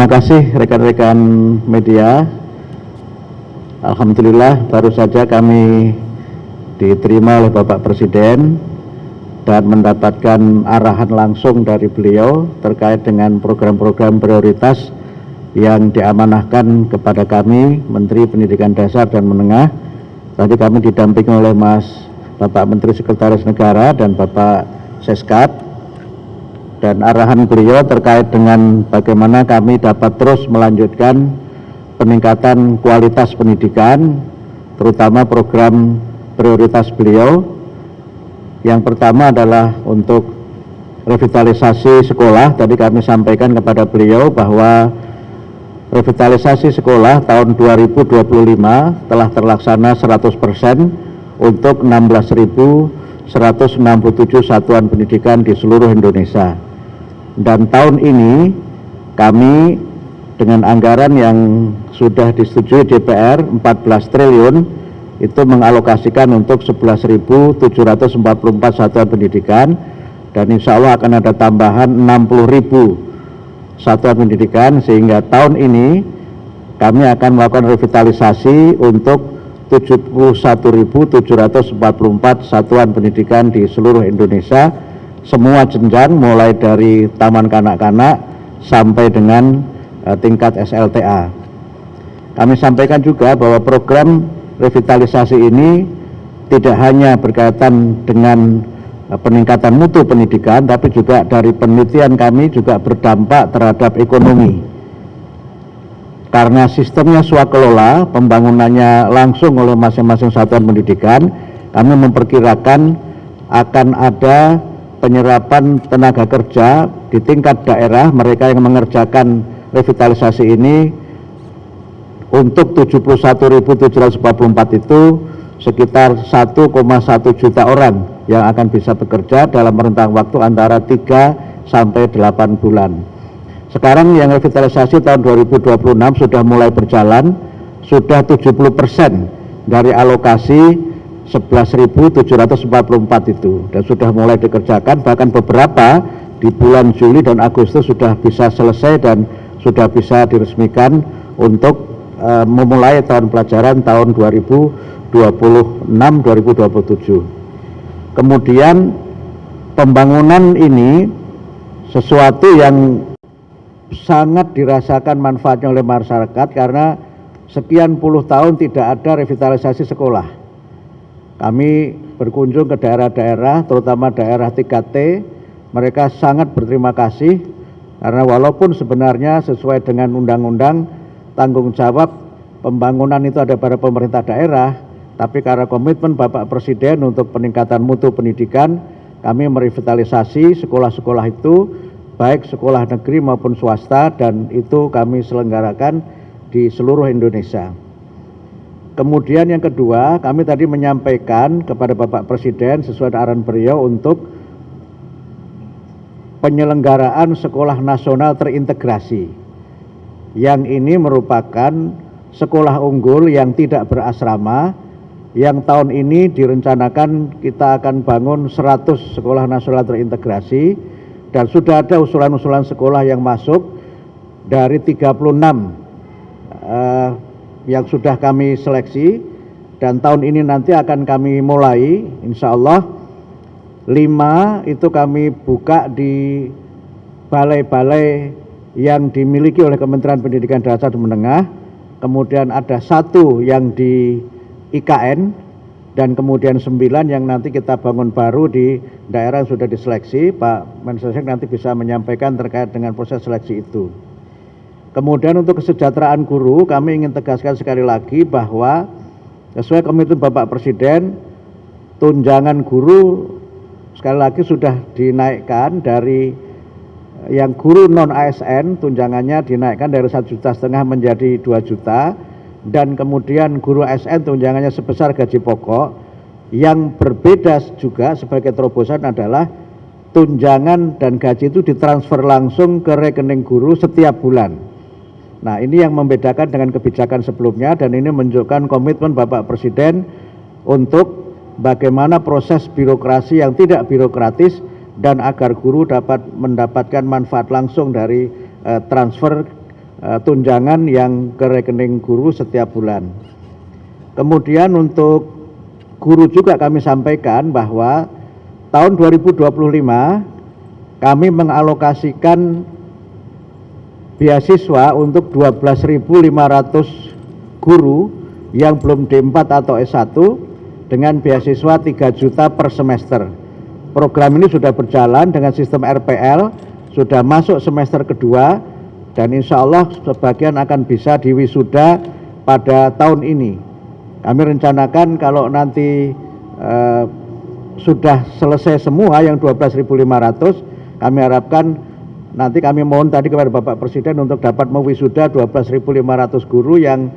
Terima kasih rekan-rekan media. Alhamdulillah baru saja kami diterima oleh Bapak Presiden dan mendapatkan arahan langsung dari beliau terkait dengan program-program prioritas yang diamanahkan kepada kami, Menteri Pendidikan Dasar dan Menengah. Tadi kami didampingi oleh Bapak Menteri Sekretaris Negara dan Bapak Seskat, dan arahan beliau terkait dengan bagaimana kami dapat terus melanjutkan peningkatan kualitas pendidikan, terutama program prioritas beliau. Yang pertama adalah untuk revitalisasi sekolah. Tadi kami sampaikan kepada beliau bahwa revitalisasi sekolah tahun 2025 telah terlaksana 100% untuk 16.167 satuan pendidikan di seluruh Indonesia. Dan tahun ini kami dengan anggaran yang sudah disetujui DPR 14 triliun itu mengalokasikan untuk 11.744 satuan pendidikan, dan insya Allah akan ada tambahan 60.000 satuan pendidikan, sehingga tahun ini kami akan melakukan revitalisasi untuk 71.744 satuan pendidikan di seluruh Indonesia, semua jenjang mulai dari taman kanak-kanak sampai dengan tingkat SLTA. Kami sampaikan juga bahwa program revitalisasi ini tidak hanya berkaitan dengan peningkatan mutu pendidikan, tapi juga dari penelitian kami juga berdampak terhadap ekonomi. Karena sistemnya swakelola, pembangunannya langsung oleh masing-masing satuan pendidikan, kami memperkirakan akan ada penyerapan tenaga kerja di tingkat daerah, mereka yang mengerjakan revitalisasi ini untuk 71.744 itu sekitar 1,1 juta orang yang akan bisa bekerja dalam rentang waktu antara 3 sampai 8 bulan. Sekarang yang revitalisasi tahun 2026 sudah mulai berjalan, sudah 70% dari alokasi 11.744 itu, dan sudah mulai dikerjakan, bahkan beberapa di bulan Juli dan Agustus sudah bisa selesai dan sudah bisa diresmikan untuk memulai tahun pelajaran tahun 2026-2027. Kemudian pembangunan ini sesuatu yang sangat dirasakan manfaatnya oleh masyarakat karena sekian puluh tahun tidak ada revitalisasi sekolah. Kami berkunjung ke daerah-daerah, terutama daerah 3T, mereka sangat berterima kasih karena walaupun sebenarnya sesuai dengan undang-undang tanggung jawab pembangunan itu ada pada pemerintah daerah, tapi karena komitmen Bapak Presiden untuk peningkatan mutu pendidikan, kami merevitalisasi sekolah-sekolah itu, baik sekolah negeri maupun swasta, dan itu kami selenggarakan di seluruh Indonesia. Kemudian yang kedua, kami tadi menyampaikan kepada Bapak Presiden sesuai arahan beliau untuk penyelenggaraan sekolah nasional terintegrasi. Yang ini merupakan sekolah unggul yang tidak berasrama, yang tahun ini direncanakan kita akan bangun 100 sekolah nasional terintegrasi, dan sudah ada usulan-usulan sekolah yang masuk dari 36 yang sudah kami seleksi, dan tahun ini nanti akan kami mulai, insya Allah 5 itu kami buka di balai-balai yang dimiliki oleh Kementerian Pendidikan Dasar dan Menengah, kemudian ada 1 yang di IKN, dan kemudian 9 yang nanti kita bangun baru di daerah yang sudah diseleksi. Pak Mensesnek nanti bisa menyampaikan terkait dengan proses seleksi itu. Kemudian untuk kesejahteraan guru, kami ingin tegaskan sekali lagi bahwa sesuai komitmen Bapak Presiden, tunjangan guru sekali lagi sudah dinaikkan dari yang guru non ASN, tunjangannya dinaikkan dari 1,5 juta menjadi 2 juta, dan kemudian guru ASN tunjangannya sebesar gaji pokok. Yang berbeda juga sebagai terobosan adalah tunjangan dan gaji itu ditransfer langsung ke rekening guru setiap bulan. Nah, ini yang membedakan dengan kebijakan sebelumnya, dan ini menunjukkan komitmen Bapak Presiden untuk bagaimana proses birokrasi yang tidak birokratis dan agar guru dapat mendapatkan manfaat langsung dari transfer tunjangan yang ke rekening guru setiap bulan. Kemudian untuk guru juga kami sampaikan bahwa tahun 2025 kami mengalokasikan beasiswa untuk 12.500 guru yang belum D4 atau S1 dengan beasiswa 3 juta per semester. Program ini sudah berjalan dengan sistem RPL, sudah masuk semester kedua, dan insya Allah sebagian akan bisa diwisuda pada tahun ini. Kami rencanakan kalau nanti sudah selesai semua yang 12.500, kami harapkan nanti kami mohon tadi kepada Bapak Presiden untuk dapat mewisuda 12.500 guru yang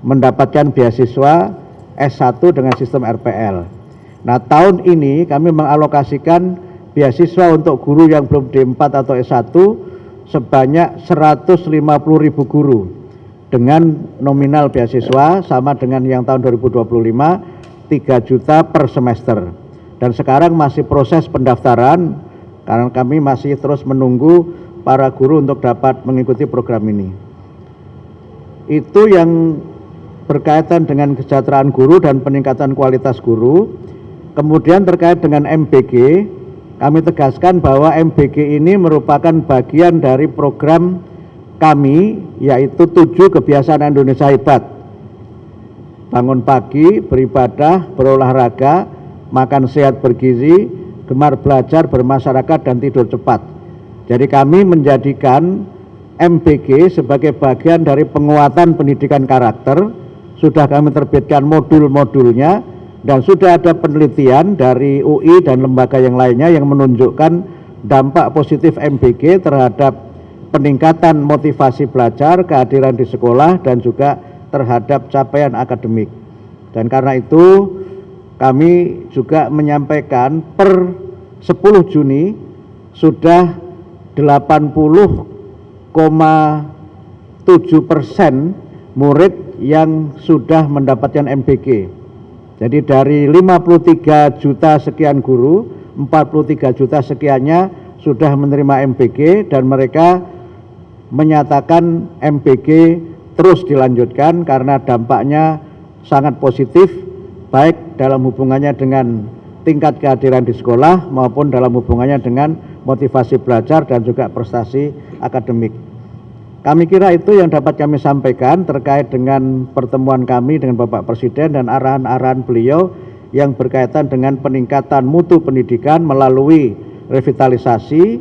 mendapatkan beasiswa S1 dengan sistem RPL. Nah, tahun ini kami mengalokasikan beasiswa untuk guru yang belum D4 atau S1 sebanyak 150.000 guru dengan nominal beasiswa sama dengan yang tahun 2025, 3 juta per semester. Dan sekarang masih proses pendaftaran karena kami masih terus menunggu para guru untuk dapat mengikuti program ini. Itu yang berkaitan dengan kesejahteraan guru dan peningkatan kualitas guru. Kemudian terkait dengan MBG, kami tegaskan bahwa MBG ini merupakan bagian dari program kami, yaitu 7 kebiasaan Indonesia Hebat. Bangun pagi, beribadah, berolahraga, makan sehat bergizi, gemar belajar, bermasyarakat, dan tidur cepat. Jadi kami menjadikan MBG sebagai bagian dari penguatan pendidikan karakter. Sudah kami terbitkan modul-modulnya dan sudah ada penelitian dari UI dan lembaga yang lainnya yang menunjukkan dampak positif MBG terhadap peningkatan motivasi belajar, kehadiran di sekolah, dan juga terhadap capaian akademik. Dan karena itu kami juga menyampaikan per 10 Juni sudah 80,7% murid yang sudah mendapatkan MBG. Jadi dari 53 juta sekian guru, 43 juta sekiannya sudah menerima MBG dan mereka menyatakan MBG terus dilanjutkan karena dampaknya sangat positif baik dalam hubungannya dengan tingkat kehadiran di sekolah maupun dalam hubungannya dengan motivasi belajar dan juga prestasi akademik. Kami kira itu yang dapat kami sampaikan terkait dengan pertemuan kami dengan Bapak Presiden dan arahan-arahan beliau yang berkaitan dengan peningkatan mutu pendidikan melalui revitalisasi.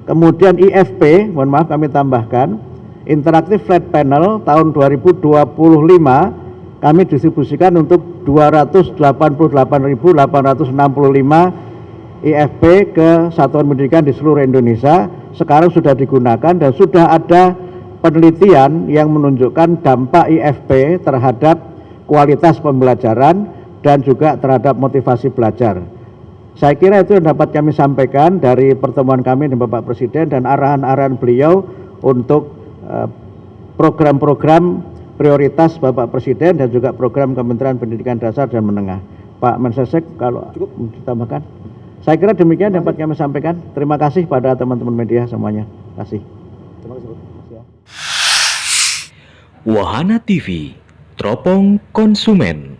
Kemudian IFP, mohon maaf kami tambahkan, Interactive Flat Panel tahun 2025 kami distribusikan untuk 288.865 IFP ke satuan pendidikan di seluruh Indonesia. Sekarang sudah digunakan dan sudah ada penelitian yang menunjukkan dampak IFP terhadap kualitas pembelajaran dan juga terhadap motivasi belajar. Saya kira itu yang dapat kami sampaikan dari pertemuan kami dengan Bapak Presiden dan arahan-arahan beliau untuk program-program prioritas Bapak Presiden dan juga program Kementerian Pendidikan Dasar dan Menengah. Pak Mensesnek, kalau cukup ditambahkan. Saya kira demikian dapat kami sampaikan. Terima kasih pada teman-teman media semuanya. Terima kasih. Terima kasih. Wahana TV, teropong konsumen.